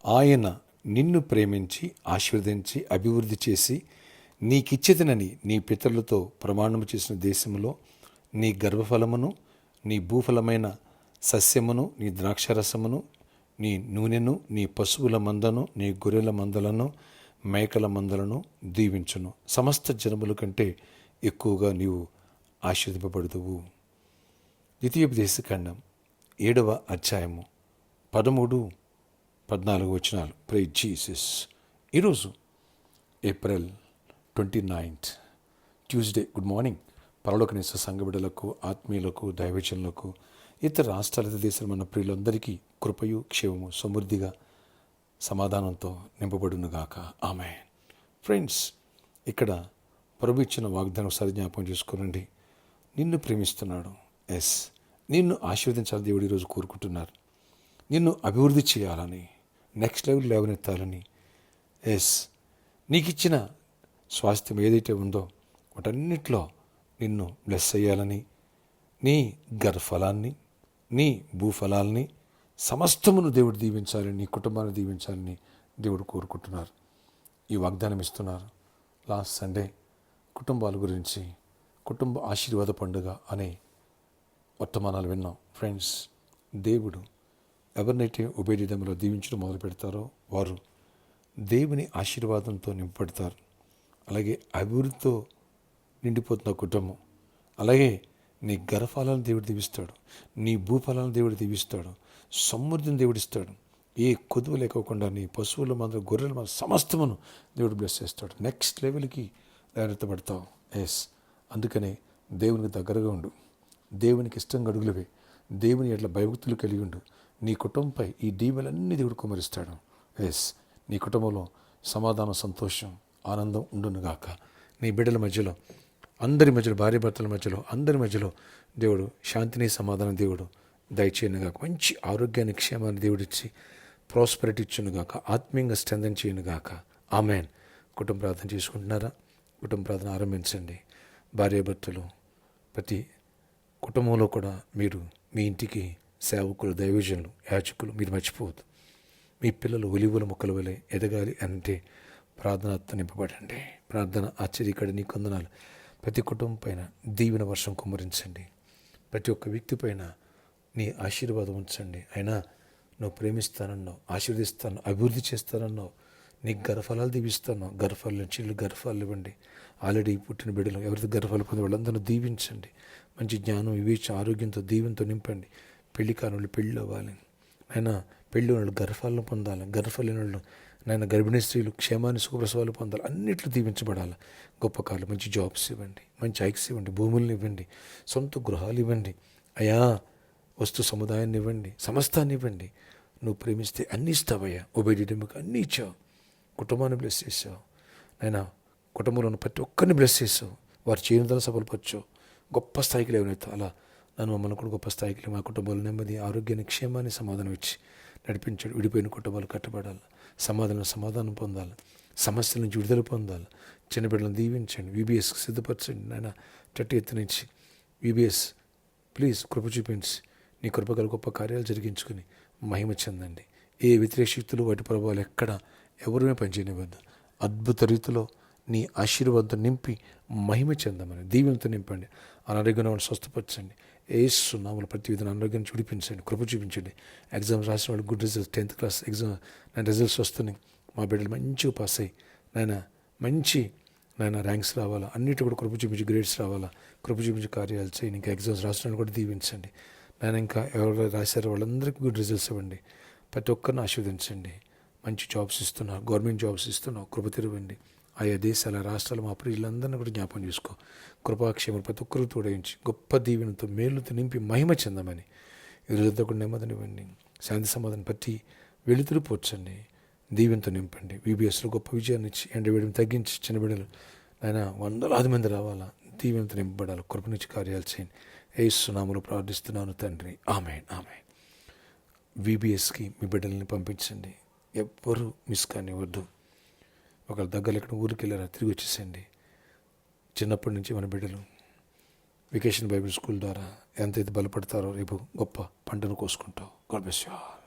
ఆయన నిన్ను ప్రేమించి ఆశీర్వదించి అభివృద్ధి చేసి నీకిచ్చేదనని నీ పితరులతో ప్రమాణము చేసిన దేశంలో నీ గర్భఫలమును, నీ భూఫలమైన సస్యమును, నీ ద్రాక్షరసమును, నీ నూనెను, నీ పశువుల మందను, నీ గొర్రెల మందలను, మేకల మందలను దీవించును. సమస్త జనముల కంటే ఎక్కువగా నీవు ఆశీర్వదింపబడుదువు. ద్వితీయోపదేశకాండం 7వ అధ్యాయము 13-14 వచనాలు. Praise Jesus. ఈరోజు ఏప్రిల్ 29 ట్యూస్డే. Good morning. పరలోకనేస సంఘ బిడ్డలకు, ఆత్మీయులకు, దైవజనులకు, ఇతర రాష్ట్రాల దేశాల మన ప్రియులందరికీ కృపయు క్షేమము సమృద్ధిగా సమాధానంతో నింపబడునుగాక. ఆమేన్. ఫ్రెండ్స్, ఇక్కడ ప్రభు ఇచ్చిన వాగ్దానం ఒకసారి జ్ఞాపకం చేసుకోనండి. నిన్ను ప్రేమిస్తున్నాడు. ఎస్, నిన్ను ఆశీర్వదించాలని దేవుడు ఈరోజు కోరుకుంటున్నారు. నిన్ను అభివృద్ధి చేయాలని, నెక్స్ట్ లెవెల్ లేవనెత్తాలని. ఎస్, నీకు ఇచ్చిన స్వాస్థ్యం ఏదైతే ఉందో వాటన్నిటిలో నిన్ను బ్లెస్ అయ్యాలని, నీ గర్భఫలాన్ని, నీ భూఫలాల్ని సమస్తమును దేవుడు దీవించాలని, నీ కుటుంబాన్ని దీవించాలని దేవుడు కోరుకుంటున్నారు. ఈ వాగ్దానం ఇస్తున్నారు. లాస్ట్ సండే కుటుంబాల గురించి, కుటుంబ ఆశీర్వాద పండుగ అనే వర్తమానాలు విన్నాం. ఫ్రెండ్స్, దేవుడు ఎవరినైతే ఉభయదిదములో దీవించడం మొదలు పెడతారో వారు దేవుని ఆశీర్వాదంతో నింపబడతారు. అలాగే అభివృద్ధితో నిండిపోతున్న కుటుంబం. అలాగే నీ గర్భఫలాలను దేవుడు దీవిస్తాడు, నీ భూఫలాలను దేవుడు దీవిస్తాడు, సమృద్ధిని దేవుడిస్తాడు. ఏ కొదువు లేకోకుండా నీ పశువుల మంద, గొర్రెల మంద సమస్తమును దేవుడు బ్లెస్ చేస్తాడు. నెక్స్ట్ లెవెల్కి లేవనెత్తబడతావు. ఎస్, అందుకనే దేవునికి దగ్గరగా ఉండు, దేవునికి ఇష్టంగా అడుగులవే, దేవుని ఎట్లా భయభక్తులు కలిగి ఉండు. నీ కుటుంబంపై ఈ దీవెలన్నీ దేవుడు కుమరిస్తాడు. ఎస్, నీ కుటుంబంలో సమాధానం, సంతోషం, ఆనందం ఉండునుగాక. నీ బిడ్డల మధ్యలో, అందరి మధ్యలో, భార్య భర్తల మధ్యలో, అందరి మధ్యలో దేవుడు శాంతిని, సమాధానం దేవుడు దయచేయనుగాక. మంచి ఆరోగ్యాన్ని, క్షేమాన్ని దేవుడిచ్చి ప్రాస్పరిటీ ఇచ్చునుగాక. ఆత్మీయంగా స్ట్రెంథెన్ చేయనుగాక. ఆమెన్. కుటుంబ ప్రార్థన చేసుకుంటున్నారా? కుటుంబ ప్రార్థన ఆరంభించండి. భార్యాభర్తలు, ప్రతి కుటుంబంలో కూడా మీరు మీ ఇంటికి సేవకులు, దైవజనులు, యాజకులు మీరు మర్చిపోవద్దు. మీ పిల్లలు ఒలివుల మొక్కల వలె ఎదగాలి అంటే ప్రార్థనతో నింపబడండి. ప్రార్థన ఆశ్చర్యకడ నీ కొందనాలు. ప్రతి కుటుంబం పైన దీవెన వర్షం కుమ్మరించండి. ప్రతి ఒక్క వ్యక్తి పైన నీ ఆశీర్వాదం ఉంచండి. అయినా నువ్వు ప్రేమిస్తానన్నావు, ఆశీర్వదిస్తాను, అభివృద్ధి చేస్తానన్నావు, నీకు గర్భఫలాలు దీవిస్తాను. గర్భఫలం చిల్లు గర్భఫలాలు ఇవ్వండి. ఆల్రెడీ పుట్టిన బిడ్డలు ఎవరితో గర్భఫలం పొంది వాళ్ళందరూ దీవించండి. మంచి జ్ఞానం, వివేచన, ఆరోగ్యంతో, దీవెనతో నింపండి. పెళ్లి కాని పెళ్ళి అవ్వాలి. అయినా పెళ్ళి వాళ్ళు గర్భఫలం పొందాలి. గర్భఫలం వాళ్ళు నాయన గర్భిణీ స్త్రీలు క్షేమాన్ని, సుఖప్రసవాలు పొందాలి. అన్నిట్లో దీవించబడాలి. గొప్ప కాళ్ళు, మంచి జాబ్స్ ఇవ్వండి, మంచి హైక్స్ ఇవ్వండి, భూములను ఇవ్వండి, సొంత గృహాలు ఇవ్వండి. అయా, వస్తు సముదాయాన్ని ఇవ్వండి, సమస్తాన్ని ఇవ్వండి. నువ్వు ప్రేమిస్తే అన్నీ ఇస్తావయ్యా. ఒబేడియమ్కి అన్నీ ఇచ్చావు. కుటుంబాన్ని బ్లెస్ చేసావు. నాయన కుటుంబంలో ఉన్న ప్రతి ఒక్కరిని బ్లెస్ చేసావు. వారు చేయనిదల సఫలపరచు. గొప్ప స్థాయికి లేవనెత్తావు. అలా నన్ను మమ్మల్ని కూడా గొప్ప స్థాయికి మా కుటుంబంలో నెమ్మది, ఆరోగ్యాన్ని, క్షేమాన్ని, సమాధానం ఇచ్చి నడిపించాడు. విడిపోయిన కుటుంబాలు కట్టబడాలి. సమాధానం పొందాలి. సమస్యల నుంచి విడుదల పొందాలి. చిన్న బిడ్డలను దీవించండి. VBSకి సిద్ధపరచండి. నాయన చెట్టు ఎత్తునిచ్చి VBS ప్లీజ్ కృప చూపించి నీ కృపగల గొప్ప కార్యాలు జరిగించుకుని మహిమ చెందండి. ఏ వ్యతిరేక శక్తులు, వాటి ప్రభావాలు ఎక్కడ ఎవరిమే పనిచేయనివ్వద్దు. అద్భుత రీతిలో నీ ఆశీర్వాదం నింపి మహిమ చెందమని దీవెనతో నింపండి. అనారోగ్యాన్ని వాళ్ళు స్వస్థపరచండి. యేసు నామములో ప్రతి విధంగా అనారోగ్యాన్ని చూపించండి, కృప చూపించండి. ఎగ్జామ్స్ రాసిన వాళ్ళు good results, 10th class exam results వస్తున్నాయి. మా బిడ్డలు మంచిగా పాస్ అయ్యి మంచి ర్యాంక్స్ రావాలా, అన్నిటి కూడా కృప చూపించి గ్రేడ్స్ రావాలా, కృప చూపించి కార్యాలు చేయండి. ఇంకా ఎగ్జామ్స్ రాసిన కూడా దీవించండి. ఇంకా ఎవరు రాశారో వాళ్ళందరికీ గుడ్ రిజల్ట్స్ ఇవ్వండి. ప్రతి ఒక్కరిని ఆశీర్వదించండి. మంచి జాబ్స్ ఇస్తున్నావు, గవర్నమెంట్ జాబ్స్ ఇస్తున్నావు, కృప తెరవండి. ఆయా దేశాల, రాష్ట్రాల మా ప్రియులందరినీ కూడా జ్ఞాపకం చేసుకో. కృపాక్షేమం ప్రతి ఒక్కరు తోడయించి గొప్ప దీవెనతో, మేలుతో నింపి మహిమ చెందమని ఈరోజుతో కూడా నెమ్మదినివ్వండి. శాంతి సమాధానం ప్రతి వెలుతురు పోర్చండి. దీవెనతో నింపండి. VBSలో గొప్ప విజయాన్ని ఇచ్చి ఎండవేడిని తగ్గించి చిన్న బిడ్డలు వందలాది మంది రావాలా, దీవెనతో నింపబడాలి. కృపనిచ్చి కార్యాలు చేయండి. యేసు నామములో ప్రార్థిస్తున్నాను తండ్రి. ఆమేన్, ఆమేన్. VBSకి మీ బిడ్డల్ని పంపించండి. ఎవ్వరూ మిస్ కానివ్వద్దు. ఒకళ్ళ దగ్గర ఎక్కడ ఊరికి వెళ్ళారా, తిరిగి వచ్చేసేయండి. చిన్నప్పటి నుంచి మన బిడ్డలు వెకేషన్ బైబిల్ స్కూల్ ద్వారా ఎంతైతే బలపడతారో రేపు గొప్ప పంటను కోసుకుంటావు. God bless you all.